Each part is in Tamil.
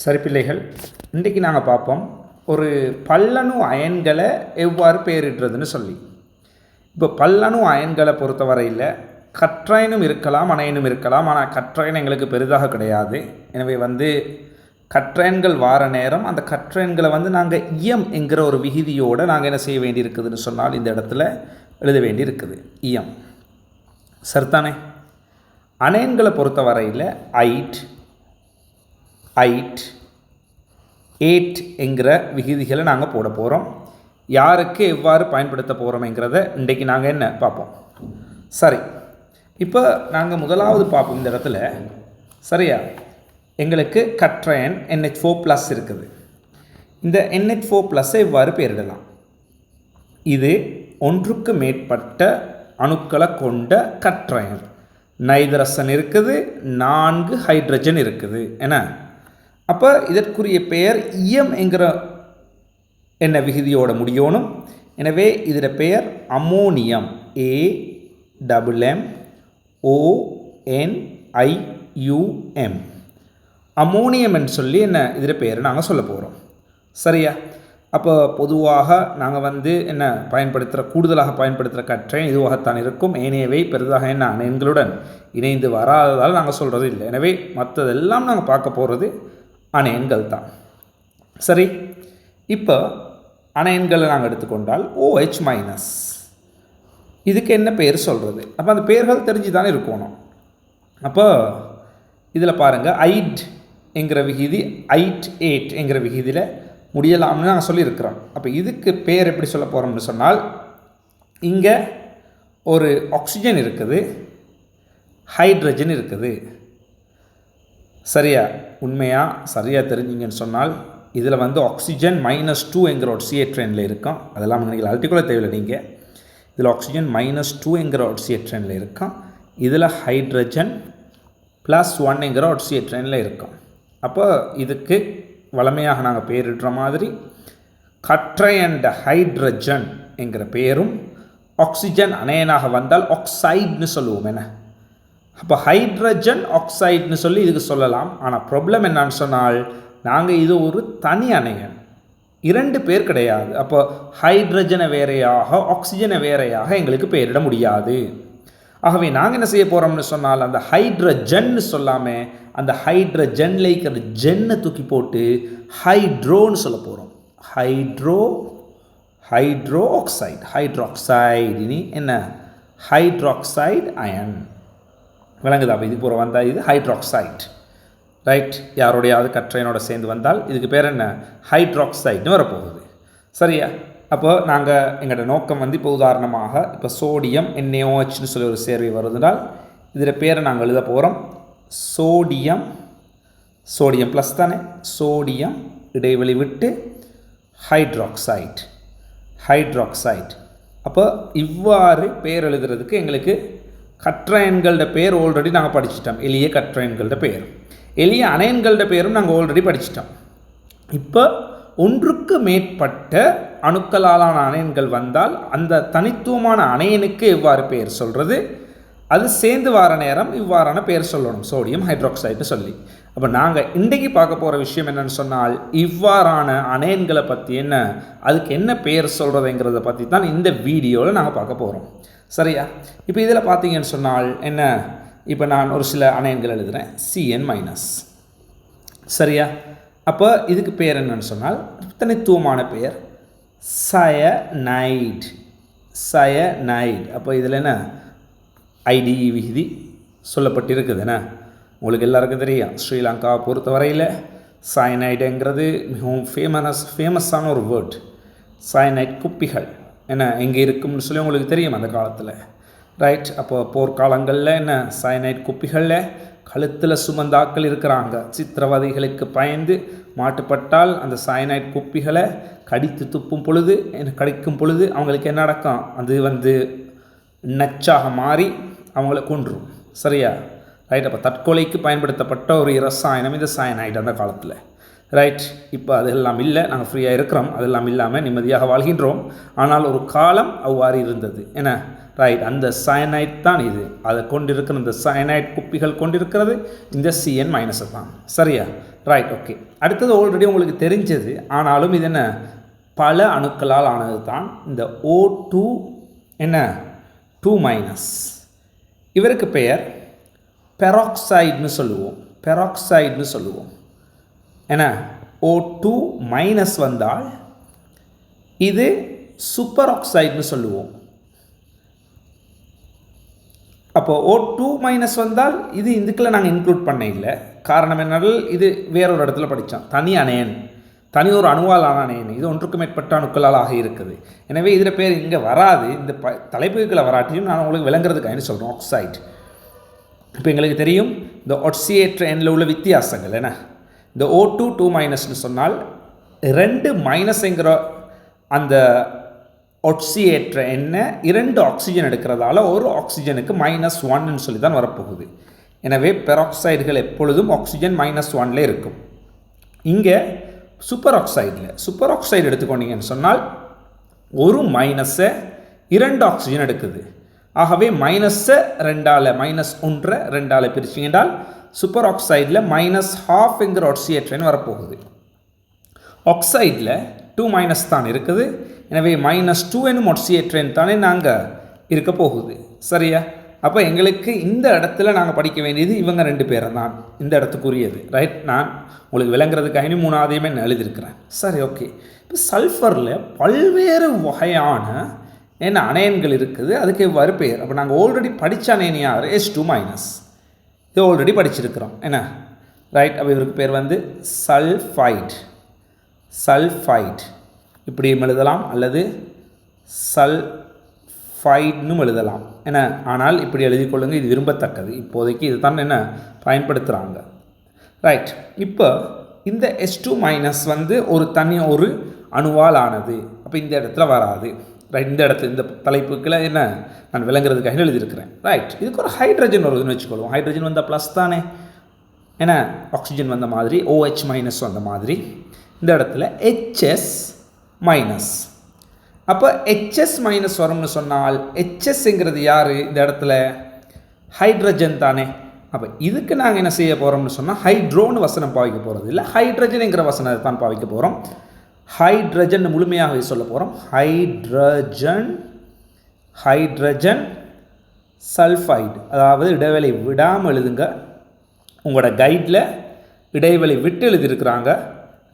சரி பிள்ளைகள், இன்றைக்கி நாங்கள் பார்ப்போம் ஒரு பல்லணு அயன்களை எவ்வாறு பெயரிடுறதுன்னு சொல்லி. இப்போ பல்லணு அயன்களை பொறுத்தவரையில் கற்றையனும் இருக்கலாம், அணையனும் இருக்கலாம். ஆனால் கற்றையன் எங்களுக்கு பெரிதாக கிடையாது. எனவே கற்றையன்கள் வார நேரம் அந்த கற்றையன்களை நாங்கள் இயம் என்கிற ஒரு விகுதியோடு நாங்கள் என்ன செய்ய வேண்டியிருக்குதுன்னு சொன்னால் இந்த இடத்துல எழுத வேண்டியிருக்குது. இயம் சரித்தானே. அணையன்களை பொறுத்தவரையில் ஐட், ஏட் என்கிற விகுதிகளை நாங்கள் போட போகிறோம். யாருக்கு எவ்வாறு பயன்படுத்த போகிறோம்ங்கிறத இன்றைக்கி நாங்கள் என்ன பார்ப்போம். சரி, இப்போ நாங்கள் முதலாவது பார்ப்போம் இந்த இடத்துல. சரியா, எங்களுக்கு கற்றையன் NH4+ இருக்குது. இந்த NH4+ எவ்வாறு பெயரிடலாம்? இது ஒன்றுக்கு மேற்பட்ட அணுக்களை கொண்ட கற்றையன். நைதரசன் இருக்குது, 4 ஹைட்ரஜன் இருக்குது. என்ன அப்போ இதற்குரிய பெயர் இயம் என்கிற என்ன விகுதியோட முடியணும். எனவே இதில் பெயர் அமோனியம். AMMONIUM அமோனியம் என்று சொல்லி என்ன இதில் பெயர் நாங்கள் சொல்ல போகிறோம். சரியா, அப்போ பொதுவாக நாங்கள் என்ன கூடுதலாக பயன்படுத்துகிற கற்றையன் இதுவாகத்தான் இருக்கும். ஏனையவை பெரிதாக என்ன அணையன்களுடன் இணைந்து வராததால் நாங்கள் சொல்கிறது இல்லை. எனவே மற்றதெல்லாம் நாங்கள் பார்க்க போகிறது அணையன்கள் தான். சரி, இப்போ அணையன்களை நாங்கள் எடுத்துக்கொண்டால் OH-, இதுக்கு என்ன பெயர் சொல்கிறது? அப்போ அந்த பெயர்கள் தெரிஞ்சு தானே இருக்கணும். அப்போ இதில் பாருங்கள், ஐட் என்கிற விகுதி ஏட் என்கிற விகுதியில் முடியலாம்னு நாங்கள் சொல்லியிருக்கிறோம். அப்போ இதுக்கு பெயர் எப்படி சொல்ல போகிறோம்னு சொன்னால், இங்கே ஒரு ஆக்சிஜன் இருக்குது, ஹைட்ரஜன் இருக்குது. சரியா, சரியாக தெரிஞ்சிங்கன்னு சொன்னால் இதில் ஆக்சிஜன் -2 என்கிற ஒரு CH3 இருக்கும். அதெல்லாம் நீங்கள் அல்டிக்குள்ள தேவையில்லை. நீங்கள் இதில் ஆக்சிஜன் -2 என்கிற ஒரு CH3 இருக்கும். இதில் ஹைட்ரஜன் +1 என்கிற ஒரு CH3 இருக்கும். அப்போ இதுக்கு வளமையாக நாங்கள் பெயரிடுற மாதிரி கற்றையன் ஹைட்ரஜன் என்கிற பெயரும், ஆக்சிஜன் அணையனாக வந்தால் ஆக்சைடுன்னு சொல்லுவோம். என்ன அப்போ ஹைட்ரஜன் ஆக்சைடுன்னு சொல்லி இதுக்கு சொல்லலாம். ஆனால் ப்ராப்ளம் என்னான்னு சொன்னால், நாங்கள் இது ஒரு தனி அணையன், 2 பேர் கிடையாது. அப்போ ஹைட்ரஜனை வேறையாக ஆக்சிஜனை வேறையாக எங்களுக்கு பெயரிட முடியாது. ஆகவே நாங்கள் என்ன செய்ய போகிறோம்னு சொன்னால், அந்த ஹைட்ரஜன்னு சொல்லாமல் அந்த ஹைட்ரஜனில் இருக்கிற ஜென்னை தூக்கி போட்டு ஹைட்ரோன்னு சொல்ல போகிறோம். ஹைட்ரோஆக்சைடு இனி என்ன ஹைட்ராக்சைடு அயன் விளங்குதா? அப்போ இதுக்கு போகிற வந்தால் இது ஹைட்ராக்சைடு. ரைட், யாரோடையாவது கற்றையனோட சேர்ந்து வந்தால் இதுக்கு பேர் என்ன ஹைட்ராக்சைடுன்னு வரப்போகுது. சரியா, அப்போ நாங்கள் எங்களோட நோக்கம் இப்போ உதாரணமாக இப்போ சோடியம் NaOHன்னு சொல்லி ஒரு சேர்வை வருதுனால் இதில் பேரை நாங்கள் எழுத போகிறோம். சோடியம் ப்ளஸ் தானே, சோடியம் இடைவெளி விட்டு ஹைட்ராக்சைடு. அப்போ இவ்வாறு பெயர் எழுதுறதுக்கு எங்களுக்கு கற்றையன்களோட பேர் ஆல்ரெடி நாங்கள் படிச்சிட்டோம். எளிய கற்றையன்களோட பெயர், எளிய அணையன்களோட பேரும் நாங்கள் ஆல்ரெடி படிச்சிட்டோம். இப்போ ஒன்றுக்கு மேற்பட்ட அணுக்களாலான அணையன்கள் வந்தால் அந்த தனித்துவமான அணையனுக்கு எவ்வாறு பெயர் சொல்கிறது, அது சேர்ந்து வார நேரம் இவ்வாறான பெயர் சொல்லணும், சோடியம் ஹைட்ராக்சைடு சொல்லி. அப்போ நாங்கள் இன்றைக்கு பார்க்க போகிற விஷயம் என்னென்னு சொன்னால், இவ்வாறான அணையன்களை பற்றி அதுக்கு என்ன பெயர் சொல்கிறதுங்கிறத பற்றி தான் இந்த வீடியோவில் நாங்கள் பார்க்க போகிறோம். சரியா, இப்போ இதில் பார்த்தீங்கன்னு சொன்னால் என்ன, இப்போ நான் ஒரு சில அணையன்கள் எழுதுகிறேன், CN-. சரியா, அப்போ இதுக்கு பேர் என்னன்னு சொன்னால் தனித்துவமான பெயர் சயனைடு. அப்போ இதில் என்ன IDE விகுதி சொல்லப்பட்டிருக்குது. என்ன உங்களுக்கு எல்லாருக்கும் தெரியும், ஸ்ரீலங்கா பொறுத்தவரையில் சயனைடுங்கிறது மிகவும் ஃபேமஸான ஒரு வேர்ட். சயனைட் குப்பிகள் என்ன எங்கே இருக்கும்னு சொல்லி உங்களுக்கு தெரியும் அந்த காலத்தில். ரைட், அப்போ போர்க்காலங்களில் என்ன சயனைட் குப்பிகளில் கழுத்தில் சுமந்தாக்கள் இருக்கிறாங்க. சித்திரவதைகளுக்கு பயந்து மாட்டுப்பட்டால் அந்த சயனைட் குப்பிகளை கடித்து துப்பும் பொழுது கடிக்கும் பொழுது அவங்களுக்கு என்ன நடக்கும், அது நச்சாக மாறி அவங்கள கொன்றும். சரியா, ரைட். அப்போ தற்கொலைக்கு பயன்படுத்தப்பட்ட ஒரு இரசாயனம் இந்த சயனைட் அந்த காலத்தில். ரைட், இப்போ அதெல்லாம் இல்லை, நாங்கள் ஃப்ரீயாக இருக்கிறோம், அதெல்லாம் இல்லாமல் நிம்மதியாக வாழ்கின்றோம். ஆனால் ஒரு காலம் அவ்வாறு இருந்தது. என்ன ரைட், அந்த சயனைட் தான் இது. அதை கொண்டிருக்கிற இந்த சயனைட் குப்பிகள் கொண்டிருக்கிறது இந்த Cn மைனஸை தான். சரியா? Right, okay. அடுத்தது ஆல்ரெடி உங்களுக்கு தெரிஞ்சது, ஆனாலும் இது என்ன, பல அணுக்களால் ஆனது தான் இந்த O2 என்ன 2 மைனஸ். இவருக்கு பெயர் பெராக்சைடுன்னு சொல்லுவோம். பெராக்சைடுன்னு சொல்லுவோம். என்ன, O2 மைனஸ் வந்தால் இது சூப்பர் ஆக்சைடுன்னு சொல்லுவோம். அப்போ O2 மைனஸ் வந்தால் இது இதுக்குள்ள நாங்கள் இன்க்ளூட் பண்ண இல்லை. காரணம் என்னென்னால் இது வேறொரு இடத்துல படித்தோம். தனி அணையன், தனி ஒரு அணுவால் ஆன அணையன். இது ஒன்றுக்கு மேற்பட்ட அணுக்களால் ஆக இருக்குது. எனவே இதில் பேர் இங்கே வராது. இந்த தலைப்புகளை வராட்டியும் நான் உங்களுக்கு விளங்குறதுக்காக சொல்கிறோம் ஆக்சைடு. இப்போ எங்களுக்கு தெரியும் இந்த ஒட்சியேற்ற எண்ணில் உள்ள வித்தியாசங்கள் என்ன. இந்த O2 2 மைனஸ்னு சொன்னால் 2 மைனஸ்ங்கிற அந்த ஒட்சியேற்ற எண்ணெய் 2 ஆக்சிஜன் எடுக்கிறதால ஒரு ஆக்சிஜனுக்கு -1ன்னு சொல்லி தான் வரப்போகுது. எனவே பெராக்சைடுகள் எப்பொழுதும் ஆக்சிஜன் -1ல் இருக்கும். இங்கே சூப்பர் ஆக்சைடு எடுத்துக்கொண்டீங்கன்னு சொன்னால் ஒரு மைனஸை 2 ஆக்சிஜன் எடுக்குது. ஆகவே மைனஸை 2ஆல் -1 பிரிச்சிங்கன்றால் சூப்பர் ஆக்சைடில் -1/2ங்கிற ஒட்சியேற்றன் வரப்போகுது. ஆக்சைடில் 2 மைனஸ் தான் இருக்குது. எனவே -2 என்னும் ஒட்சியேற்றன் தானே நாங்கள் இருக்க போகுது. சரியா? அப்போ எங்களுக்கு இந்த இடத்துல நாங்கள் படிக்க வேண்டியது இவங்க 2 பேரை தான் இந்த இடத்துக்குரியது. ரைட், நான் உங்களுக்கு விளங்குறதுக்காக 3ஆவதையுமே நான் எழுதியிருக்கிறேன். சரி, ஓகே. இப்போ சல்ஃபரில் பல்வேறு வகையான என்ன அணையன்கள் இருக்குது, அதுக்கு எவ்வாறு பெயர். அப்போ நாங்கள் ஆல்ரெடி படித்த அணையன் யார், H2 மைனஸ். இது ஆல்ரெடி படிச்சிருக்கிறோம் என்ன. ரைட், அப்போ இவருக்கு பேர் வந்து சல்ஃபைட் இப்படியும் எழுதலாம், அல்லது சல்ஃபைட்னும் எழுதலாம் என்ன. ஆனால் இப்படி எழுதிக் கொள்ளுங்கள், இது விரும்பத்தக்கது. இப்போதைக்கு இது தான் என்ன பயன்படுத்துகிறாங்க. ரைட், இப்போ இந்த H2 மைனஸ் வந்து ஒரு அணுவால் ஆனது. அப்போ இந்த இடத்துல வராது. ரைட், இந்த இடத்துல இந்த தலைப்புக்குள்ள என்ன நான் விளங்குறதுக்காக எழுதியிருக்கிறேன். ரைட், இதுக்கு ஒரு ஹைட்ரஜன் வருதுன்னு வச்சுக்கொள்வோம். ஹைட்ரஜன் வந்தால் ப்ளஸ் தானே என்ன, ஆக்சிஜன் வந்த மாதிரி, OH மைனஸ் வந்த மாதிரி இந்த இடத்துல HS மைனஸ். அப்போ HS மைனஸ் வரும்னு சொன்னால் HSங்கிறது யார் இந்த இடத்துல, ஹைட்ரஜன் தானே. அப்போ இதுக்கு நாங்கள் என்ன செய்ய போகிறோம்னு சொன்னால் ஹைட்ரோன்னு வசனம் பாவிக்க போகிறது இல்லை, ஹைட்ரஜனுங்கிற வசனத்தை தான் பாவிக்க போகிறோம். ஹைட்ரஜன் முழுமையாகவே சொல்ல போகிறோம். Hydrogen sulphide. அதாவது இடைவெளி விடாமல் எழுதுங்க. உங்களோட கைடில் இடைவெளி விட்டு எழுதியிருக்கிறாங்க,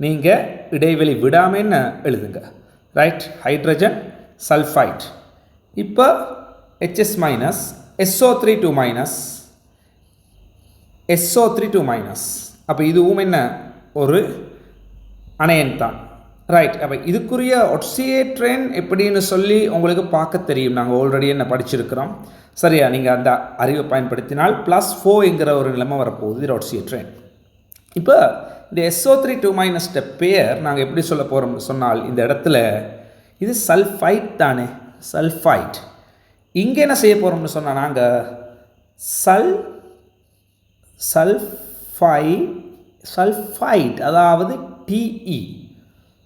நீங்கள் இடைவெளி விடாமல் என்ன எழுதுங்க. Right, hydrogen sulphide. இப்போ HS minus SO3 2 minus SO3 2 minus. அப்போ இதுவும் என்ன ஒரு அணையன் தான். ரைட், அப்போ இதுக்குரிய ஒட்சியேற்றன் எப்படின்னு சொல்லி உங்களுக்கு பார்க்க தெரியும். நாங்கள் ஆல்ரெடி என்ன படிச்சிருக்கிறோம். சரியா? நீங்கள் அந்த அறிவை பயன்படுத்தினால் +4ங்கிற ஒரு நிலைமை வரப்போகுது இது ஒட்சியேற்றன். இப்போ இந்த SO3 2 மைனஸ் பேர் நாங்கள் எப்படி சொல்ல போகிறோம் சொன்னால் இந்த இடத்துல இது சல்ஃபைட் தானே, சல்ஃபைட். இங்கே என்ன செய்ய போகிறோம்னு சொன்னால் நாங்கள் சல்ஃபைட் அதாவது TE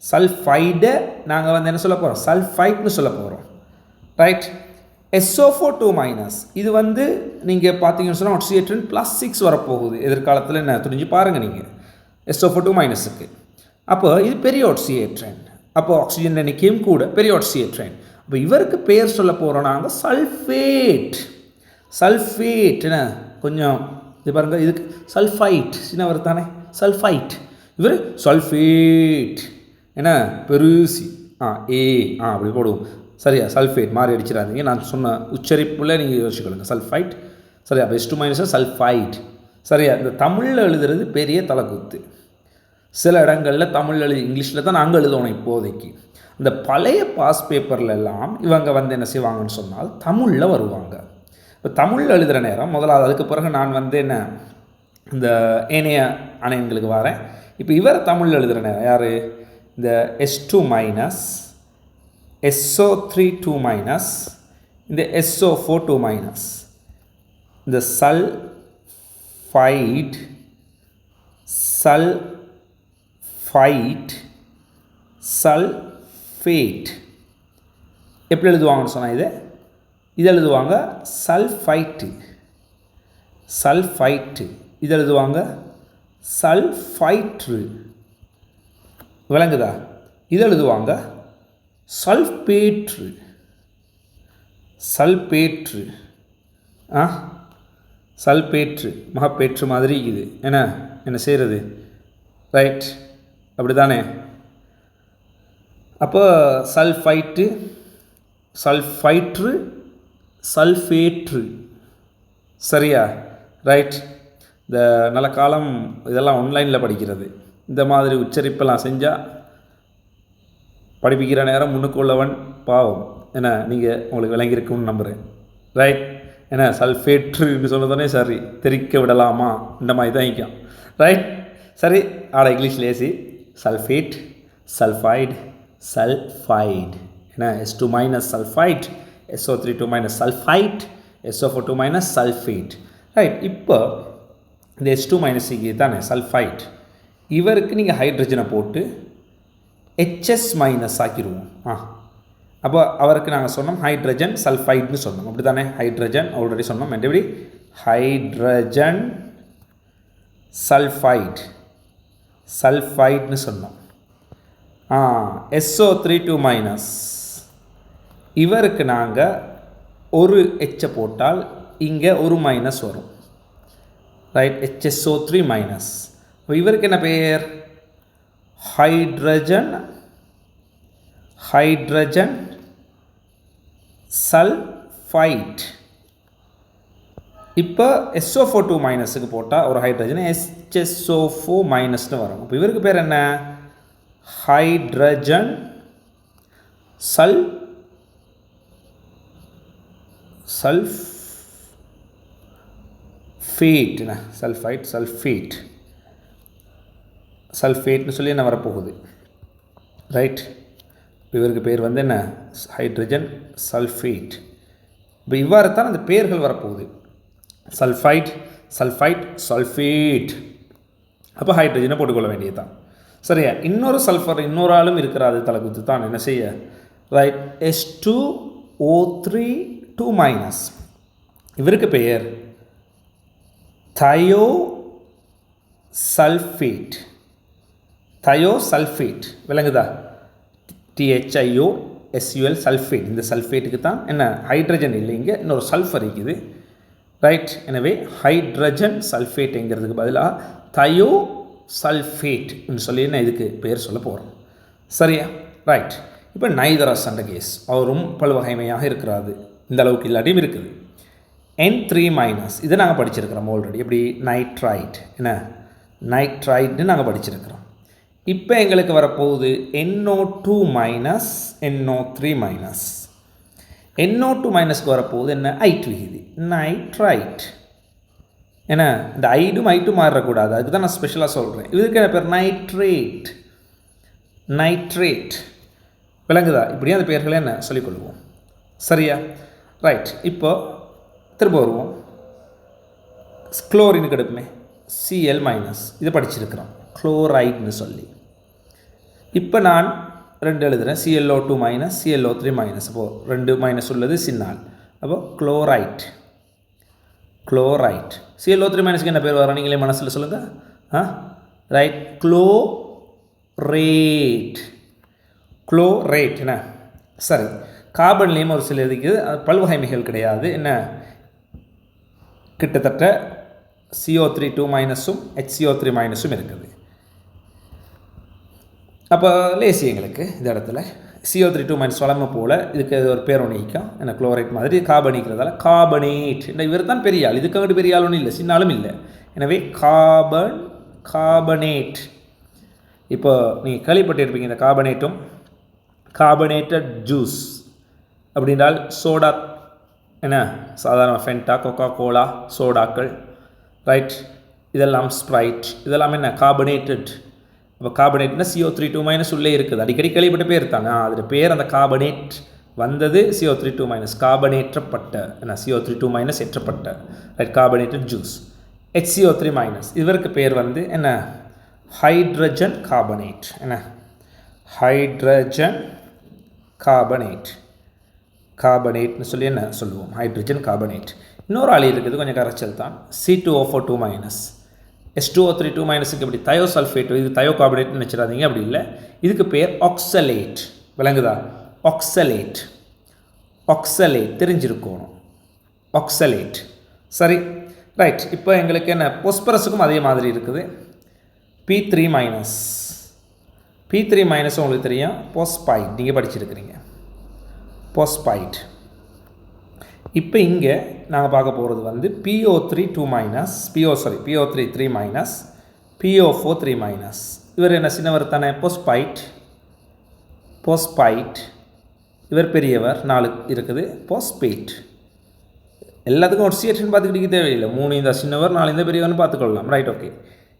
சல்ஃபைடை நாங்கள் வந்து என்ன சொல்ல போகிறோம், சல்ஃபைட்னு சொல்ல போகிறோம். ரைட், SO4 2 மைனஸ் இது வந்து நீங்கள் பார்த்தீங்கன்னு சொன்னால் ஆக்சிஜேற்றன் +6 வரப்போகுது எதிர்காலத்தில். என்ன துணிஞ்சு பாருங்கள் நீங்கள் SO4 2 மைனஸுக்கு. அப்போ இது பெரிய ஆக்சிஜேற்றன். அப்போ ஆக்சிஜன் எண்ணிக்கையும் கூட பெரிய ஆக்சிஜேற்றன். அப்போ இவருக்கு பேர் சொல்ல போகிறோம் நாங்கள் சல்ஃபேட். என்ன கொஞ்சம் இது பாருங்கள், இதுக்கு சல்ஃபைட் சின்னவர் தானே, சல்ஃபைட். இவர் சல்ஃபேட் என்ன பெருசி அப்படி போடுவோம். சரியா? சல்ஃபேட் மாறி அடிச்சிடாதீங்க, நான் சொன்ன உச்சரிப்பில் நீங்கள் யோசிச்சுக்கொள்ளுங்க. சல்ஃபைட். சரியா? H2 minus sulphide. சரியா? இந்த தமிழில் எழுதுறது பெரிய தலைக்குத்து. சில இடங்களில் தமிழ் இங்கிலீஷில் தான் நாங்கள் எழுதணும் இப்போதைக்கு. இந்த பழைய பாஸ் பேப்பரில் எல்லாம் இவங்க வந்து என்ன செய்வாங்கன்னு சொன்னால் தமிழில் வருவாங்க. இப்போ தமிழில் எழுதுகிற நேரம் முதலாவது, அதுக்கு பிறகு நான் வந்து என்ன இந்த ஏனைய அணையன்களுக்கு வரேன். இப்போ இவர் தமிழில் எழுதுகிற நேரம் யார், இந்த H2 மைனஸ் SO3 2 மைனஸ் இந்த SO4 2 மைனஸ் இந்த சல்ஃபைட் சல்ஃபேட் எப்படி எழுதுவாங்கன்னு சொன்னால் இது எழுதுவாங்க சல்ஃபைட்டு. சல்ஃபைட்டு இது எழுதுவாங்க சல்ஃபைட்ரு. விளங்குதா? இது எழுதுவாங்க சல்ஃபேட்ரு. சல்பேட்ரு. சல்பேட்ரு மகப்பேற்று மாதிரி இது. என்ன செய்கிறது? ரைட், அப்படி தானே? அப்போ சல்ஃபைட்டு, சல்ஃபைட்ரு, சல்ஃபேட்ரு. சரியா? ரைட். இந்த நல்ல காலம் இதெல்லாம் ஆன்லைனில் படிக்கிறது. இந்த மாதிரி உச்சரிப்பெல்லாம் செஞ்சால் படிப்பிக்கிற நேரம் முன்னுக்கு உள்ளவன் பாவம். நீங்கள் உங்களுக்கு விளங்கியிருக்குன்னு நம்புகிறேன். ரைட். சல்ஃபேட்ருன்னு சொன்னதானே சரி, தெரிக்க விடலாமா இந்த மாதிரி தான் இருக்கும். ரைட், சரி. English lazy. Sulphate, sulphide, sulphide. S2 minus sulphide, SO3 minus sulphide, SO4 minus sulphate. Right. இப்போ இந்த S2 மைனஸ் தானே சல்ஃபைட், இவருக்கு நீங்கள் ஹைட்ரஜனை போட்டு HS மைனஸ் ஆக்கிடுவோம். அப்போ அவருக்கு நாங்கள் சொன்னோம் ஹைட்ரஜன் சல்ஃபைட்னு சொன்னோம். அப்படி தானே? ஹைட்ரஜன் ஆல்ரெடி சொன்னோம். எப்படி? ஹைட்ரஜன் சல்ஃபைட், சல்ஃபைட்னு சொன்னோம். SO3 மைனஸ், இவருக்கு நாங்கள் ஒரு எச்சை போட்டால் இங்கே ஒரு மைனஸ் வரும். ரைட். HSO3 minus. இவருக்கு என்ன பேர்? Hydrogen, hydrogen sulphide. இப்போ SO4 மைனஸுக்கு போட்டால் ஒரு ஹைட்ரஜன் HSO4 மைனஸ்னு வரும். இப்போ இவருக்கு பேர் என்ன? Hydrogen sulphate. சல்ஃபைட், சல்ஃபேட், சல்ஃபேட்னு சொல்லி என்ன வரப்போகுது? ரைட். இவருக்கு பேர் வந்து என்ன? Hydrogen sulphate. இப்போ இவ்வாறு தான் அந்த பேர்கள் வரப்போகுது. Sulphide, sulphide, sulphate. அப்போ ஹைட்ரஜனை போட்டுக்கொள்ள வேண்டியது தான். சரியா? இன்னொரு சல்ஃபர் இன்னொரு ஆளும் இருக்கிறாரு தலைக்குத்து தான். என்ன செய்ய? ரைட். H2O3 2 minus. இவருக்கு பெயர் தயோ சல்ஃபேட். Thio sulphate. விளங்குதா? THIOSUL sulphate. இந்த சல்ஃபேட்டுக்கு தான் என்ன? ஹைட்ரஜன் இல்லை, இங்கே இன்னொரு சல்ஃபர் இருக்குது. ரைட். எனவே ஹைட்ரஜன் சல்ஃபேட்டுங்கிறதுக்கு பதிலாக தயோ சல்ஃபேட்னு சொல்லி என்ன இதுக்கு பேர் சொல்ல போகிறோம். சரியா? ரைட். இப்போ நைதரஸ் அண்ட கேஸ், அவரும் பல்வகைமையாக இருக்கிறாரு. இந்த அளவுக்கு இல்லாட்டியும் இருக்குது. N3 மைனஸ், இதை நாங்கள் படிச்சிருக்கிறோம் ஆல்ரெடி. எப்படி? நைட்ரைட். நைட்ரைட்னு நாங்கள் படிச்சிருக்கிறோம். இப்போ எங்களுக்கு வரப்போகுது NO2 minus, NO3 minus. NO2 மைனஸ்க்கு வரப்போகுது என்ன? ஐட் விகுதி, நைட்ரைட். இந்த ஐட்டும் மாறக்கூடாது, அதுக்கு தான் நான் ஸ்பெஷலாக சொல்கிறேன். இதுக்கு என்ன பேர்? நைட்ரேட். நைட்ரேட். விளங்குதா? இப்படியே அந்த பேர்களை என்ன சொல்லிக்கொள்வோம். சரியா? ரைட். இப்போ திரும்ப வருவோம். குளோரினுக்கு எடுப்புமே Cl மைனஸ், இதை படிச்சிருக்கிறோம் குளோரைட்னு சொல்லி. இப்போ நான் 2 எழுதுகிறேன். ClO2 minus, ClO3 minus. அப்போது 2 மைனஸ் உள்ளது சின்னால். அப்போது குளோரைட், குளோரைட். ClO3 மைனஸ்க்கு என்ன பேர் வரும்? நீங்களே மனசில் சொல்லுங்கள். ரைட். குளோரேட். குளோரேட். என்ன? சரி. கார்பன்லேயும் ஒரு சில இதுக்கு பல்வகைமைகள் கிடையாது. என்ன? கிட்டத்தட்ட CO3 2 மைனஸும் HCO3 மைனஸும் இருக்குது. அப்போ லேசி எங்களுக்கு இந்த இடத்துல CO3 2 மைனஸ் வளமை போல் இதுக்கு ஒரு பேர் ஒன்று நிற்கும். என்ன? குளோரைட் மாதிரி கார்பனிக்கிறதால கார்பனேட். என்ன? இவர் தான் பெரிய ஆள், இதுக்கு அங்கிட்டு பெரிய ஆள் ஒன்றும் இல்லை, சின்னாலும் இல்லை. எனவே கார்பனேட். இப்போ நீங்கள் கேள்விப்பட்டிருப்பீங்க இந்த கார்பனேட்டும். கார்பனேட்டட் ஜூஸ் அப்படின்றால் சோடா. என்ன? சாதாரண ஃபென்டா, கொக்கா கோலா, சோடாக்கள். ரைட். இதெல்லாம் ஸ்ப்ரைட், இதெல்லாம் என்ன? கார்பனேட்டட். இப்போ கார்பனேட்னா CO3 2 மைனஸ் உள்ளே இருக்குது. அடிக்கடி கேள்விப்பட்ட பேர் தானே. அதில் பேர் அந்த கார்பனேட் வந்தது CO3 2 மைனஸ், கார்பனேற்றப்பட்ட. என்ன? CO3 2 மைனஸ் ஏற்றப்பட்ட. Right. Carbonated juice. HCO3 minus, இவருக்கு பேர் வந்து என்ன? Hydrogen carbonate. என்ன? Hydrogen carbonate. கார்பனேட்னு சொல்லி என்ன சொல்லுவோம், ஹைட்ரஜன் கார்பனேட். இன்னொரு ஆளி இருக்குது, கொஞ்சம் கரைச்சல் தான், C2O4 2-, H2O3 2-க்கு இப்படி தயோசல்ஃபேட், இது தயோ கார்பனேட்னு நினச்சிடாதீங்க, அப்படி இல்லை. இதுக்கு பேர் ஆக்சலேட். விளங்குதா? ஆக்சலேட், ஆக்சலேட் தெரிஞ்சிருக்கணும், ஆக்சலேட். சரி, ரைட். இப்போ எங்களுக்கு என்ன, பொஸ்பரஸுக்கும் அதே மாதிரி இருக்குது. P3-, P3- உங்களுக்கு தெரியும், போஸ்பைட், நீங்கள் படிச்சிருக்கிறீங்க, போஸ்பைட். இப்போ இங்கே நாங்கள் பார்க்க போகிறது வந்து PO3 2-, PO3 3-, PO4 3-. இவர் என்ன சின்னவர் தானே, போஸ்பைட், போஸ்பைட். இவர் பெரியவர், 4 இருக்குது, போஸ்பேட். எல்லாத்துக்கும் ஒரு சிஎட்னு பார்த்துக்கிட்டு தேவையில்லை, 3 இந்த சின்னவர், 4 இந்த பெரியவர்னு பார்த்துக்கொள்ளலாம். Right, okay.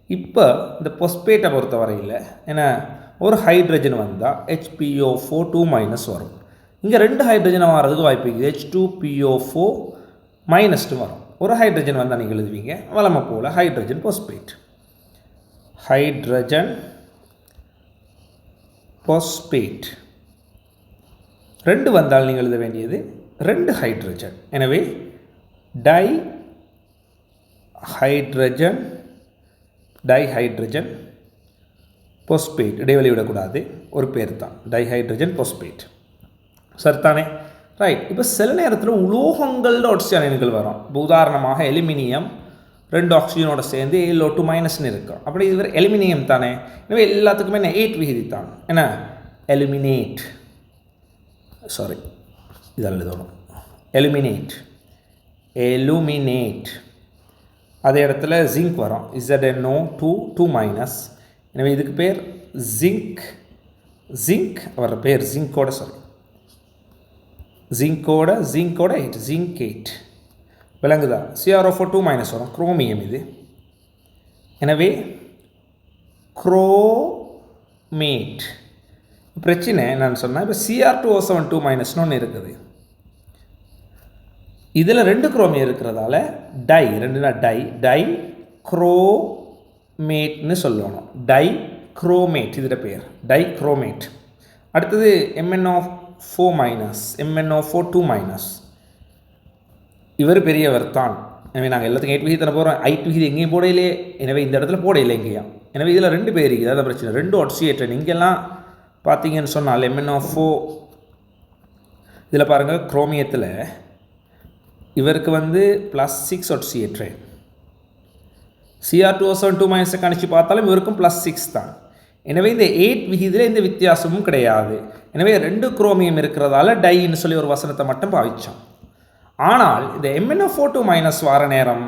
இப்போ இந்த பொஸ்பேட்டை பொறுத்த வரையில் என்ன, ஒரு ஹைட்ரஜன் வந்தால் HPO4 2- வரும். இங்கே 2 ஹைட்ரஜனாக வர்றதுக்கு வாய்ப்பு இருக்குது, H2PO4- வரும். ஒரு ஹைட்ரஜன் வந்தால் நீங்கள் எழுதுவீங்க வளமை போல் ஹைட்ரஜன் பொஸ்பேட், ஹைட்ரஜன் பொஸ்பேட். 2 வந்தால் நீங்கள் எழுத வேண்டியது 2 ஹைட்ரஜன். எனவே டைஹைட்ரஜன் பொஸ்பேட், இடைவெளி விடக்கூடாது, ஒரு பேர் தான், டைஹைட்ரஜன் பொஸ்பேட். சரித்தானே? ரைட். இப்போ சில நேரத்தில் உலோகங்களோட ஆக்சிஜன் அயனிகள் வரும். இப்போ உதாரணமாக எலுமினியம் 2 ஆக்சிஜனோட சேர்ந்து Al2- இருக்கும். அப்படி இது எலுமினியம் தானே, எனவே எல்லாத்துக்குமே என்ன 8 விகிதி தான். என்ன, எலுமினேட், சாரி இதில் எழுதணும், எலுமினேட். அதே இடத்துல ஜிங்க் வரும், ZnO2 2-. எனவே இதுக்கு பேர் ஜிங்க் வர்ற பேர் ஜிங்கோட, ஜிங்கோட 8, ஜிங்கேட். விளங்குதா? CrO4 2- வரும், குரோமியம் இது. எனவே குரோமேட். பிரச்சனை என்னன்னு சொன்னால், இப்போ Cr2O7 2- ஒன்று இருக்குது, இதில் 2 குரோமியம் இருக்கிறதால டை குரோமேட்னு சொல்லணும், டைக்ரோமேட் இதோட பேர், டைக்ரோமேட். அடுத்தது MnO4 2-. இவர் பெரியவர் தான், எனவே நாங்கள் எல்லாத்துக்கும் 8 விகிதம் போகிறோம், 8 விகிதம் எங்கேயும் போடையிலே, எனவே இந்த இடத்துல போடையில்லை எங்கேயும். எனவே இதில் 2 பேர் இருக்குது, அதான் பிரச்சனை, 2 ஆக்சிஜேட்டட். இங்கெல்லாம் பார்த்தீங்கன்னு சொன்னால் MnO4, இதில் பாருங்கள் குரோமியத்தில் இவருக்கு வந்து +6 ஆக்சிஜேட்டட். Cr2O7 2- கணிச்சு பார்த்தாலும் இவருக்கும் +6 தான். எனவே இந்த 8 விகிதில் எந்த வித்தியாசமும் கிடையாது. எனவே 2 குரோமியம் இருக்கிறதால டைன்னு சொல்லி ஒரு வசனத்தை மட்டும் பாவிச்சோம். ஆனால் இந்த MnO4 2- வார நேரம்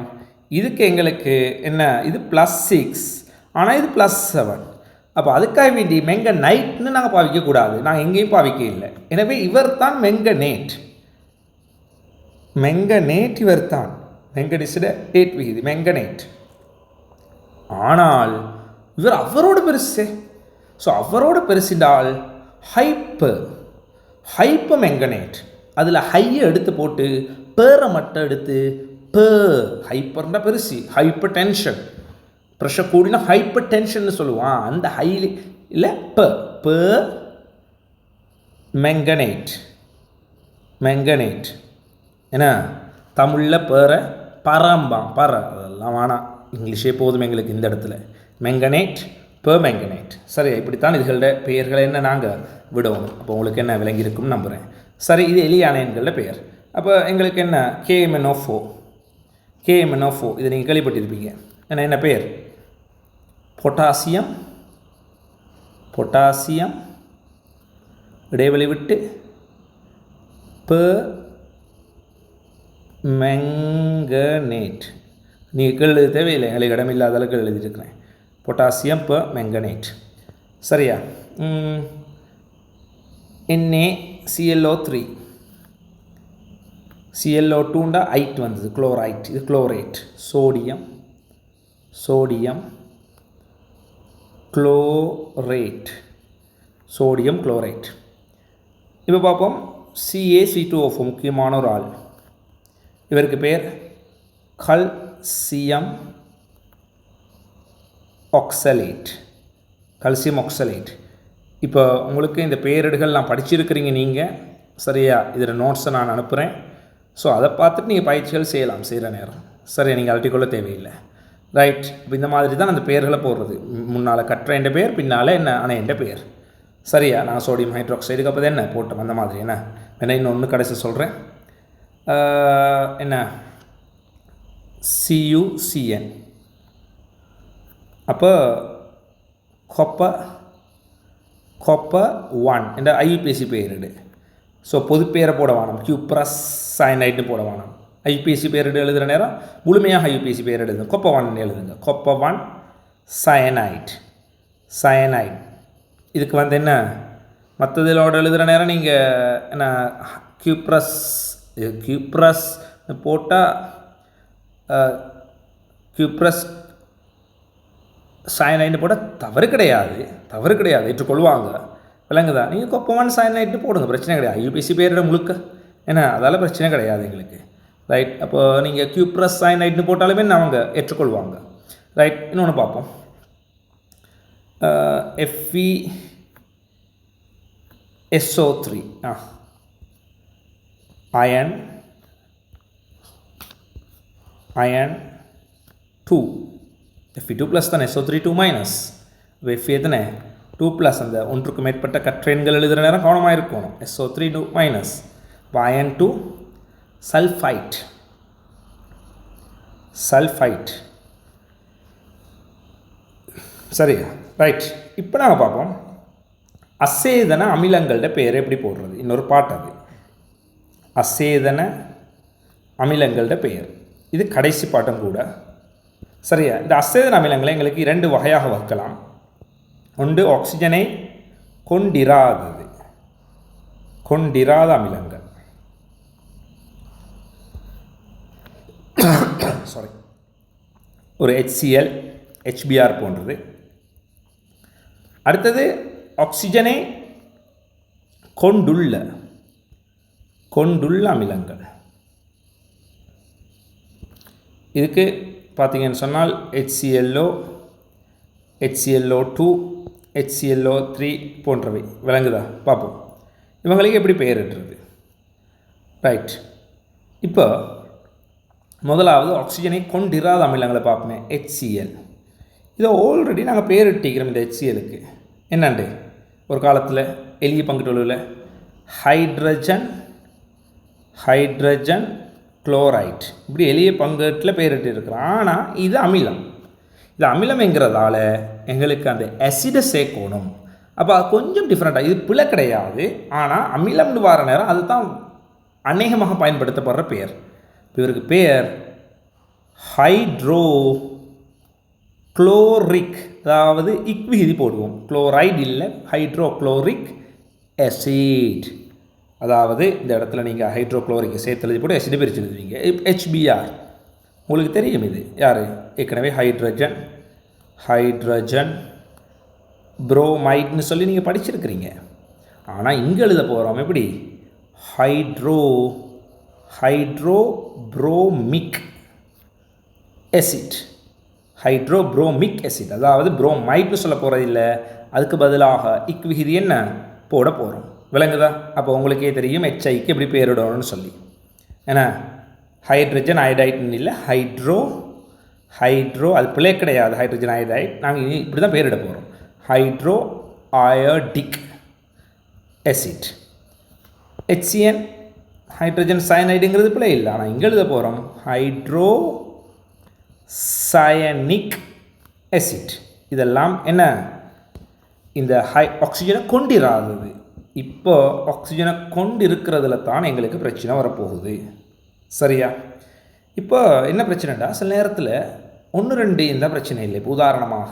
இதுக்கு எங்களுக்கு என்ன, இது +6, ஆனால் இது +7. அப்போ அதுக்காக வேண்டி மெங்கனைட்னு நாங்கள் பாவிக்கக்கூடாது, நாங்கள் எங்கேயும் பாவிக்க இல்லை. எனவே இவர் தான் மெங்கனேட், இவர் தான் மெங்கனீஸில் 8 விகிதி, மெங்கனேட். ஆனால் இவர் அவரோட பெருசு. ஸோ அவரோட பெருசினால் ஹைப்பர் மெங்கனேட். அதில் ஹையை எடுத்து போட்டு பேரை மட்டும் எடுத்து ஹைப்பர்னா பெருசி, ஹைப்பர் டென்ஷன், ப்ரெஷர் கூடினா ஹைப்பர் டென்ஷன் சொல்லுவான். அந்த ஹைல இல்லை மெங்கனேட் என்ன, தமிழில் பரம்பாம், அதெல்லாம் வேணாம், இங்கிலீஷே போதும் எங்களுக்கு இந்த இடத்துல. மெங்கனேட், சரியா? இப்படித்தான் இதுகளோட பெயர்களை என்ன நாங்கள் விடுவோம். அப்போ உங்களுக்கு என்ன விளங்கியிருக்கும்னு நம்புகிறேன். சரி, இது எலியானைன்களோட பெயர். அப்போ எங்களுக்கு என்ன, KMnO4, இதை நீங்கள் கேள்விப்பட்டிருப்பீங்க. என்ன பெயர், பொட்டாசியம் இடைவெளி விட்டு மெங்கனேட். நீங்கள் எழுத தேவையில்லை, எங்களுக்கு இடமில்லாத அளவுக்கு எழுதியிருக்கிறேன். பொட்டாசியம் மெங்கனேட், சரியா? NaClO3, ClO2 ஐட் வந்தது, குளோரைட், இது குளோரேட். Sodium chlorate. இப்போ பார்ப்போம், CaC2O4 முக்கியமான ஒரு ஆள். இவருக்கு பேர் கல்சியம் ஆக்சலேட். இப்போ உங்களுக்கு இந்த பெயரிடுகள் நான் படிச்சிருக்கிறீங்க நீங்கள், சரியா? இதில் நோட்ஸை நான் அனுப்புகிறேன். ஸோ அதை பார்த்துட்டு நீங்கள் பயிற்சிகள் செய்யலாம் செய்கிற நேரம். சரியா? நீங்கள் அழட்டிக்கொள்ள தேவையில்லை. ரைட். இப்போ இந்த மாதிரி தான் அந்த பேர்களை போடுறது. முன்னால் கற்ற பேர், பின்னால் என்ன அணையன்ற பேர். சரியா? நான் சோடியம் ஹைட்ராக்சைடுக்கு அப்போ என்ன போட்டோம் அந்த மாதிரி. என்ன வேணா இன்னொன்று கடைசி சொல்கிறேன். என்ன CuCN. அப்போ காப்பர் 1 என்ற ஐயுபிஎஸ்சி பேரிடு. ஸோ பொது பேரை போட வேணும். Iupac சயனைட்னு போட வேணும். ஐயுபிஎஸ்சி பேரிடு எழுதுகிற நேரம் முழுமையாக ஐயுபிஎஸ்சி பேர் எழுதுங்க. காப்பர் 1 எழுதுங்க. Copper 1 cyanide. இதுக்கு வந்து என்ன மற்றதிலோட எழுதுகிற நேரம் நீங்கள் என்ன Iupac போட்டால் Iupac சயனைட்டு போட தவறு கிடையாது ஏற்றுக்கொள்வாங்க. விளங்குதா? நீங்கள் காப்பர் 1 சயனைட்டு போடுங்க, பிரச்சனை கிடையாது. ஐயுபிஎஸ்சி பேரிட முழுக்க ஏன்னா அதால் பிரச்சனை கிடையாது எங்களுக்கு. ரைட். அப்போ நீங்கள் Iupac சயனைட்னு போட்டாலுமே அவங்க ஏற்றுக்கொள்வாங்க. ரைட். இன்னொன்று பார்ப்போம். FeSO3 அயன் 2 Fe2 ப்ளஸ் தானே, SO3 2 மைனஸ். Fe எத்தனை 2 ப்ளஸ். அந்த ஒன்றுக்கு மேற்பட்ட கற்றெண்கள் எழுதுகிற நேரம் கவனமாக இருக்கணும். SO3 2 minus. Ion 2 sulphite. சரியா? ரைட். இப்போ நாங்கள் பார்ப்போம் அசேதன அமிலங்களோட பேர் எப்படி போடுறது. இன்னொரு பாட்டு அது அசேதன அமிலங்களோட பெயர். இது கடைசி பாட்டம் கூட. சரியா? இந்த அசேதன அமிலங்களை எங்களுக்கு 2 வகையாக வகுக்கலாம். ஒன்று ஆக்சிஜனை கொண்டிராத அமிலங்கள். சாரி, ஒரு HCl HBr போன்றது. அடுத்தது ஆக்சிஜனை கொண்டுள்ள அமிலங்கள். இதுக்கு பார்த்தீங்கன்னு சொன்னால் HClO2 HClO3 போன்றவை. விளங்குதா? பார்ப்போம் இவங்களுக்கு எப்படி பெயரிட்டுறது. ரைட். இப்போ முதலாவது ஆக்சிஜனை கொண்டிராத அமிலங்களை பார்ப்போமே. HCl. இதை ஆல்ரெடி நாங்கள் பேரிட்டிக்கிறோம் இந்த HClக்கு. என்னண்டு ஒரு காலத்தில் எளிய பங்குட்டுள்ள ஹைட்ரஜன் குளோரைட் இப்படி எளிய பங்குட்டில் பேரிட்டு இருக்கிறோம். ஆனால் இது அமிலம்ங்கிறதால எங்களுக்கு அந்த ஆசிடை சேர்க்கணும். அப்போ அது கொஞ்சம் டிஃப்ரெண்ட்டாக, இது பிழை கிடையாது. ஆனால் அமிலம்னு வர நேரம் அதுதான் அநேகமாக பயன்படுத்தப்படுற பெயர். இவருக்கு பெயர் ஹைட்ரோக்ளோரிக், அதாவது விகுதி போடுவோம். குளோரைடு இல்லை, ஹைட்ரோக்ளோரிக் ஆசிட். அதாவது இந்த இடத்துல நீங்கள் ஹைட்ரோக்ளோரிக் சேர்த்து எழுதி போட்டு ஆசிடை பிரித்து எழுதுவீங்க. HBr உங்களுக்கு தெரியும். இது யார்? ஏற்கனவே ஹைட்ரஜன் புரோமைட்னு சொல்லி நீங்கள் படிச்சிருக்கிறீங்க. ஆனால் இங்கே எழுத போகிறோம் எப்படி? ஹைட்ரோப்ரோமிக் ஆசிட். அதாவது புரோமைட்னு சொல்ல போகிறது இல்லை, அதுக்கு பதிலாக விகுதி என்ன போட போகிறோம். விளங்குதா? அப்போ உங்களுக்கே தெரியும் HIக்கு எப்படி பேரிடணும்னு சொல்லி. ஏன்னா ஹைட்ரஜன் அயடைட்னு இல்லை, ஹைட்ரோ அது பிழை கிடையாது. ஹைட்ரஜன் அயடைட் நாங்கள் இப்படி தான் பேரிட போகிறோம். Hydroiodic acid. HCN hydrogen சயனைடுங்கிறது பிழை இல்லை, ஆனால் இங்கே எழுத போகிறோம் ஹைட்ரோ சயனிக் ஆசிட். இதெல்லாம் என்ன? இந்த ஆக்சிஜனை கொண்டிராதது. இப்போ ஆக்சிஜனை கொண்டு இருக்கிறதுல தான் எங்களுக்கு பிரச்சனை வரப்போகுது. சரியா? இப்போ என்ன பிரச்சனைடா, சில நேரத்தில் 1-2 இந்த பிரச்சனை இல்லை. இப்போ உதாரணமாக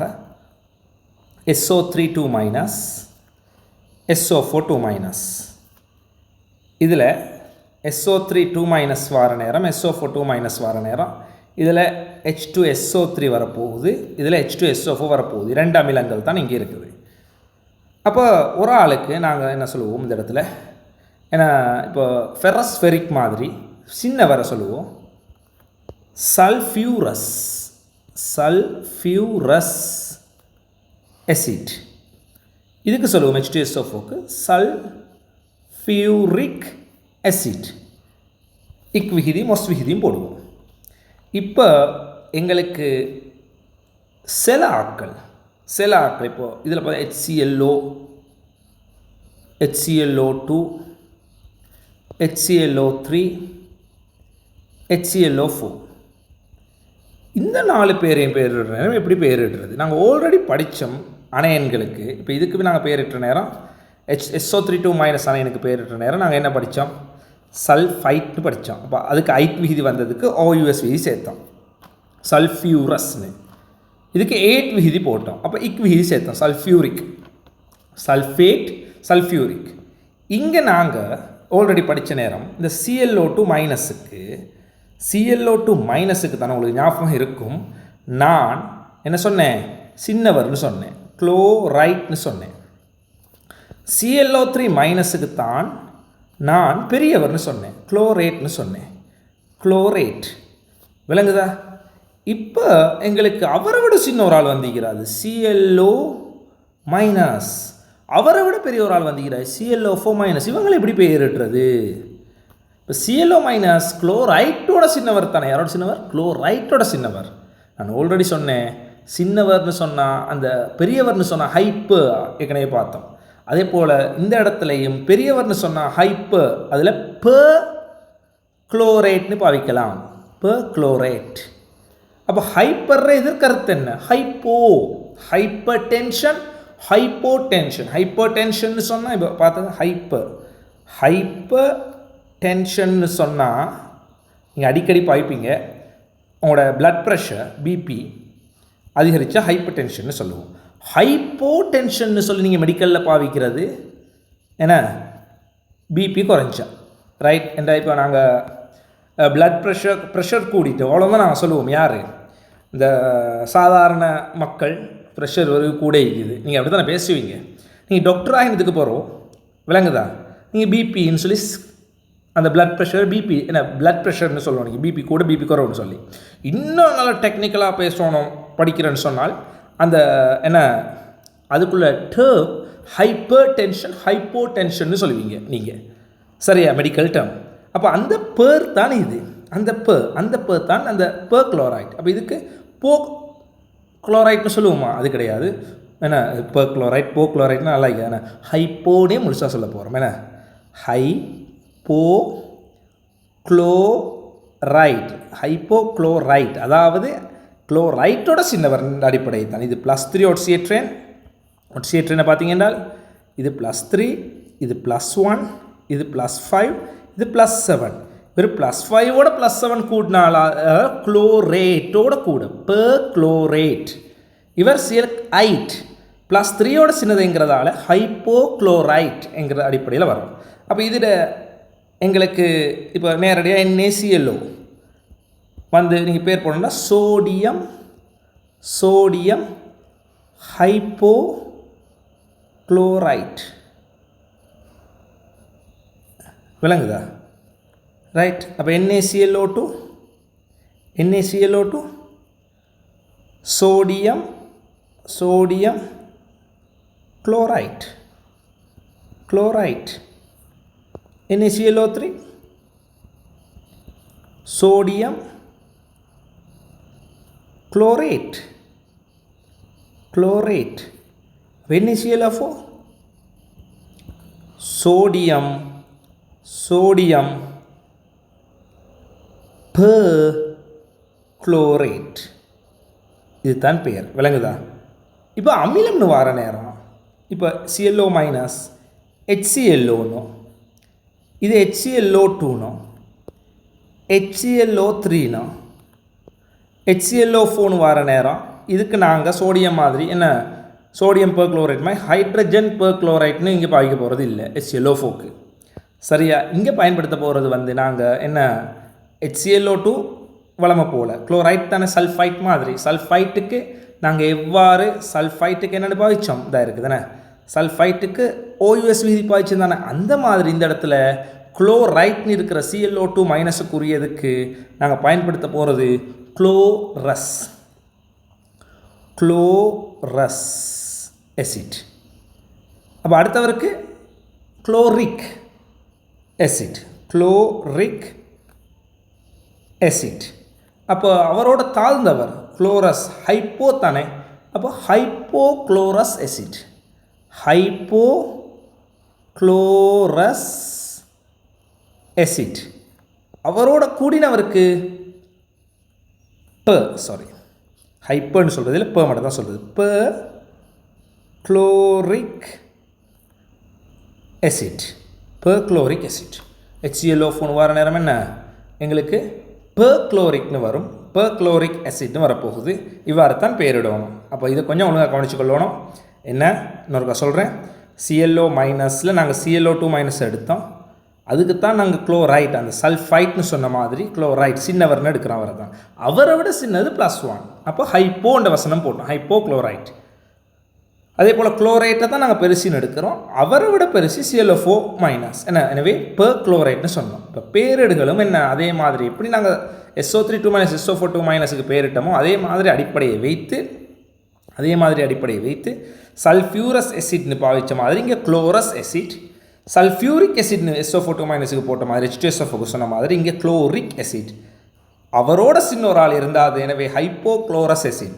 SO3 2 மைனஸ் SO4 2 மைனஸ். இதில் SO3 2 மைனஸ் வர நேரம், SO4 2 மைனஸ் வர நேரம். இதில் H2SO3 வரப்போகுது, இதில் H2SO4 வரப்போகுது. 2 அமிலங்கள் தான் இங்கே இருக்குது. அப்போ ஒரு ஆளுக்கு நாங்கள் என்ன சொல்லுவோம் இந்த இடத்துல, ஏன்னா இப்போ ஃபெரஸ்ஃபெரிக் மாதிரி சின்ன வர சொல்லுவோம் சல்ஃபியூரஸ் ஆசிட். இதுக்கு சொல்லுவோம் H2SO4க்கு சல்ஃபியூரஸ் சல்ஃபியூரிக் ஆசிட். இக் விகிதி மொஸ் விகிதியும் போடுவோம். இப்போ எங்களுக்கு சில ஆட்கள் இப்போது இதில் பார்த்தா HClO2, HClO3, HClO4 இந்த 4 பேரையும் பேரிடுற நேரம் எப்படி பேரிடுறது? நாங்கள் ஆல்ரெடி படித்தோம் அணையன்களுக்கு. இப்போ இதுக்கு நாங்கள் பேரிட்ட நேரம் SO32- அணையனுக்கு பேரிட்ட நேரம் நாங்கள் என்ன படித்தோம்? சல்ஃபைட்னு படித்தோம். அப்போ அதுக்கு ஐக் விகிதி வந்ததுக்கு OUS விகிதி சேர்த்தோம், சல்ஃபியூரஸ்னு. இதுக்கு 8 விகிதி போட்டோம், அப்போ இக் விகிதி சேர்த்தோம், சல்ஃபியூரிக், சல்ஃபேட், சல்ஃபியூரிக். இங்கே நாங்கள் ஆல்ரெடி படித்த நேரம் இந்த ClO2- தானே உங்களுக்கு ஞாபகம் இருக்கும். நான் என்ன சொன்னேன்? சின்னவர்னு சொன்னேன், குளோரைட்னு சொன்னேன். ClO3- தான் நான் பெரியவர்னு சொன்னேன், குளோரேட்னு சொன்னேன், குளோரேட். விளங்குதா? இப்போ எங்களுக்கு அவரை விட சின்ன ஒரு ஆள் வந்திருக்கிறாரு, ClO-, அவரை விட பெரிய ஒரு ஆள் வந்திருக்கிறார், ClO4-. இவங்களை எப்படி பெயரிடுறது? இப்போ ClO-, குளோரைட்டோட சின்னவர் தானே. யாரோட சின்னவர்? குளோரைட்டோட சின்னவர். நான் ஆல்ரெடி சொன்னேன், சின்னவர்னு சொன்னால் அந்த பெரியவர்னு சொன்னால் ஹைப்பு ஏற்கனவே பார்த்தோம். அதே போல் இந்த இடத்துலையும் பெரியவர்னு சொன்னால் ஹைப்பு, அதில் குளோரேட்னு பாவிக்கலாம், குளோரேட். அப்போ ஹைப்பர் எதிர்கருத்து என்ன? ஹைப்பர் டென்ஷன், ஹைப்போடென்ஷன் சொன்னால் இப்போ பார்த்தது ஹைப்பர் டென்ஷன்னு சொன்னால் நீங்கள் அடிக்கடி பாய்ப்பீங்க, உங்களோட பிளட் ப்ரெஷர் பிபி அதிகரித்தா ஹைப்பர் டென்ஷன்னு சொல்லுவோம். ஹைப்போடென்ஷன்னு சொல்லி நீங்கள் மெடிக்கலில் பாவிக்கிறது என்ன? பிபி குறைஞ்சா, ரைட்? என்ற இப்போ நாங்கள் பிளட் ப்ரெஷர் கூடிட்டு அவ்வளோதான் நாங்கள் சொல்லுவோம். யார்? இந்த சாதாரண மக்கள் ப்ரெஷர் ஒரு கூட இருக்குது, நீங்கள் அப்படி தானே பேசுவீங்க. நீங்கள் டாக்டர் ஆகினதுக்கு போகிறோம், விளங்குதா? நீங்கள் பிபின்னு சொல்லி அந்த பிளட் ப்ரெஷர் பிபி என்ன பிளட் ப்ரெஷர்னு சொல்லுவோம். நீங்கள் பிபி கூட பிபி குறவுன்னு சொல்லி இன்னும் நல்லா டெக்னிக்கலாக பேசணும் படிக்கிறேன்னு சொன்னால் அந்த என்ன அதுக்குள்ளே டேர்ம் ஹைப்பர் டென்ஷன், ஹைப்போடென்ஷன்னு சொல்லுவீங்க நீங்கள், சரியா? Medical term. அப்போ அந்த பேர் தான் இது, அந்த பேர் தான் அந்த குளோரைட். அப்போ இதுக்கு குளோரைட்னு சொல்லுவோமா? அது கிடையாது. என்ன குளோரைட் குளோரைட்னு நல்லா இல்லை. ஏன்னா ஹைப்போனே முழுசாக சொல்ல போகிறோம். என்ன ஹைப்போக்ளோரைட், அதாவது குளோரைட்டோட சின்னவர் அடிப்படை தான். இது +3 ஒட்சியேட்ரேனை பார்த்தீங்கன்னா இது +3, இது +1, இது +5, இது +7. வெறும் +5ஓட +7 கூட்டினால குளோரேட்டோட கூட குளோரேட். இவர் ClO8 +3ஓட சின்னதுங்கிறதால ஹைப்போக்ளோரைட் என்கிற அடிப்படையில் வரும். அப்போ இதில் எங்களுக்கு இப்போ நேரடியாக NaClO வந்து நீங்கள் பேர் போனோம்னா சோடியம் ஹைப்போக்ளோரைட். விளங்குதா? ரைட். அப்போ NaClO2 sodium chloride. NaClO3 sodium chlorate. NaClO4 sodium chlorate. இதுதான் பெயர். விளங்குதா? இப்போ அமிலம்னு வர நேரம் இப்போ ClO- HClO இது HClO2 HClO3 HClO4 வர நேரம் இதுக்கு நாங்கள் சோடியம் மாதிரி என்ன சோடியம் பெர்குளோரைட் மாதிரி ஹைட்ரஜன் பெர்குளோரைட்னு இங்கே பாய்க்க போகிறது இல்லை HClO4க்கு. சரியா? இங்கே பயன்படுத்த போகிறது வந்து நாங்கள் என்ன HClO2 வளமை போல் குளோரைட் தானே, சல்ஃபைட் மாதிரி. சல்ஃபைட்டுக்கு நாங்கள் எவ்வாறு சல்ஃபைட்டுக்கு என்னென்னு பாய்ச்சோம்? இதாக இருக்குது தானே, சல்ஃபைட்டுக்கு OUS விதி பாய்ச்சம் தானே. அந்த மாதிரி இந்த இடத்துல குளோரைட்னு இருக்கிற ClO2- நாங்கள் பயன்படுத்த போகிறது குளோரஸ் ஆசிட். அப்போ அடுத்தவருக்கு குளோரிக் acid. Chloric acid. அப்போ அவரோட தாழ்ந்தவர் குளோரஸ் ஹைப்போ தானே. அப்போ ஹைப்போக்ளோரஸ் acid. Hypochlorous acid. அவரோட கூடினவருக்கு ஹைப்பர்னு சொல்கிறது இல்லை ப மட்டும் தான் சொல்கிறது. ப குளோரிக் acid. பெர்க்ளோரிக் acid. HClO4 வர நேரம் என்ன எங்களுக்கு பெர்க்ளோரிக்னு வரும். பெர்க்ளோரிக் acidனு வரப்போகுது. இவ்வாறு தான் பேரிடணும். அப்போ இதை கொஞ்சம் ஒழுங்காக கவனிச்சுக்கொள்ளணும். என்ன இன்னொருக்கா சொல்கிறேன். ClO மைனஸில் நாங்கள் ClO2 மைனஸ் எடுத்தோம். அதுக்கு தான் நாங்கள் குளோரைட் அந்த சல்ஃபைட்னு சொன்ன மாதிரி குளோரைட் சின்னவர்னு எடுக்கிறோம். அவரை தான் அவரை விட சின்னது +1. அப்போ ஹைப்போன்ற வசனம் போட்டோம். Hypo chloride. அதே போல் குளோரைட்டை தான் நாங்கள் பெருசின்னு எடுக்கிறோம். அவரை விட பெருசி ClO4 மைனஸ் என்ன. எனவே பெர்க்ளோரைட்னு சொன்னோம். இப்போ பேரிடுகளும் என்ன அதே மாதிரி எப்படி நாங்கள் SO3 2 மைனஸ் SO4 2 மைனஸுக்கு பேரிட்டோமோ அதே மாதிரி அடிப்படையை வைத்து சல்ஃபியூரஸ் எசிட்னு பாவித்த மாதிரி இங்கே குளோரஸ் எசிட். சல்ஃபியூரிக் எசிட்னு SO4 2 மைனஸுக்கு போட்ட மாதிரி H2SO4 சொன்ன மாதிரி இங்கே குளோரிக் எசிட். அவரோட சின்ன ஒரு ஆள் இருந்தாது. எனவே ஹைப்போக்ளோரஸ் எசிட்.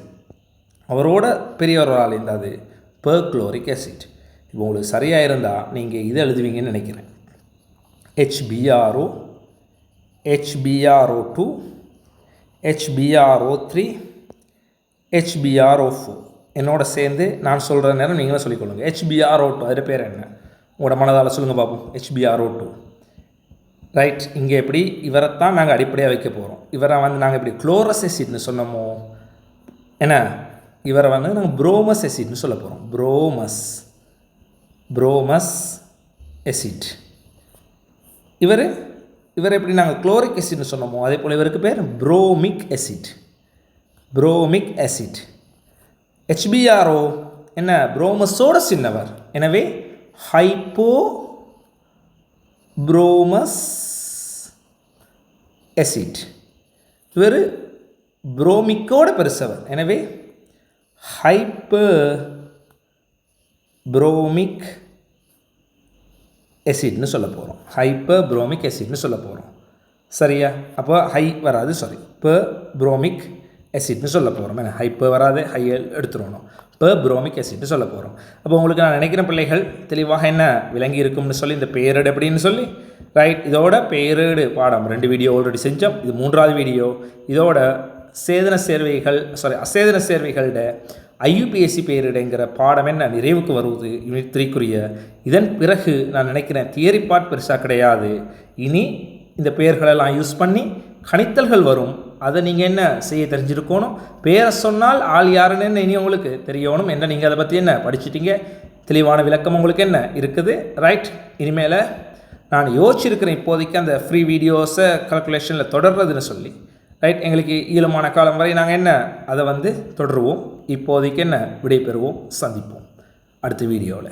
அவரோட பெரிய ஒரு ஆள் இருந்தாது பெர்க்ளோரிக் acid. இப்போ உங்களுக்கு சரியாக இருந்தால் நீங்கள் இதை எழுதுவீங்கன்னு நினைக்கிறேன். HBRO, HBRO2, HBRO3, HBRO4 என்னோட சேர்ந்து நான் சொல்கிற நேரம் நீங்களும் சொல்லிக்கொள்ளுங்க. HBRO2 அதில் பேர் என்ன உங்களோட மனதால் சொல்லுங்கள் பார்ப்போம். HBRO2 right. இங்கே எப்படி இவரைத்தான் நாங்கள் அடிப்படையாக வைக்க போகிறோம். இவரை வந்து நாங்கள் இப்படி குளோரஸ் எசிட்னு சொன்னோமோ என்ன இவரை வந்து நாங்கள் புரோமஸ் எசிட்னு சொல்ல போகிறோம். புரோமஸ் எசிட். இவர் எப்படி நாங்கள் குளோரிக் எசிட்னு சொன்னோமோ அதே போல் இவருக்கு பேர் புரோமிக் எசிட். HBRO என்ன புரோமஸோட சின்னவர். எனவே ஹைப்போ புரோமஸ் எசிட். இவர் புரோமிக்கோட பெருசவர். எனவே ஹைப்பர்ப்ரோமிக் எசிட்னு சொல்ல போகிறோம். ஹைப்பர்ப்ரோமிக் எசிட்னு சொல்ல போகிறோம். சரியா? அப்போ ஹை வராது, பர்ப்ரோமிக் எசிட்னு சொல்ல போகிறோம். ஏன்னா ஹைப்பர் வராது, ஹையல் எடுத்துடணும். பர்ப்ரோமிக் எசிட்னு சொல்ல போகிறோம். அப்போ உங்களுக்கு நான் நினைக்கிறேன் பிள்ளைகள் தெளிவாக என்ன விளங்கி இருக்கும்னு சொல்லி இந்த பேரேடு எப்படின்னு சொல்லி ரைட். இதோட பேரேடு பாடம் 2 வீடியோ ஆல்ரெடி செஞ்சோம். இது 3வது வீடியோ. இதோட அசேதன சேர்வைகளோட IUPAC பேரிடுங்கிற பாடம் என்ன நிறைவுக்கு வருவது யூனிட் 3க்குரிய. இதன் பிறகு நான் நினைக்கிறேன் தியரி பார்ட் பெருசாக கிடையாது. இனி இந்த பெயர்களெல்லாம் யூஸ் பண்ணி கணித்தல்கள் வரும். அதை நீங்கள் என்ன செய்ய தெரிஞ்சிருக்கணும். பேரை சொன்னால் ஆள் யாருன்னு இனி உங்களுக்கு தெரியணும். என்ன நீங்கள் அதை பற்றி என்ன படிச்சிட்டிங்க, தெளிவான விளக்கம் உங்களுக்கு என்ன இருக்குது. ரைட். இனிமேல் நான் யோசிச்சிருக்கிறேன் இப்போதைக்கு அந்த ஃப்ரீ வீடியோஸை கால்குலேஷனில் தொடர்றதுன்னு சொல்லி. ரைட். எங்களுக்கு ஈழமான காலம் வரை நாங்கள் என்ன அதை தொடருவோம். இப்போதைக்கு என்ன விடைபெறுவோம். சந்திப்போம் அடுத்த வீடியோவில்.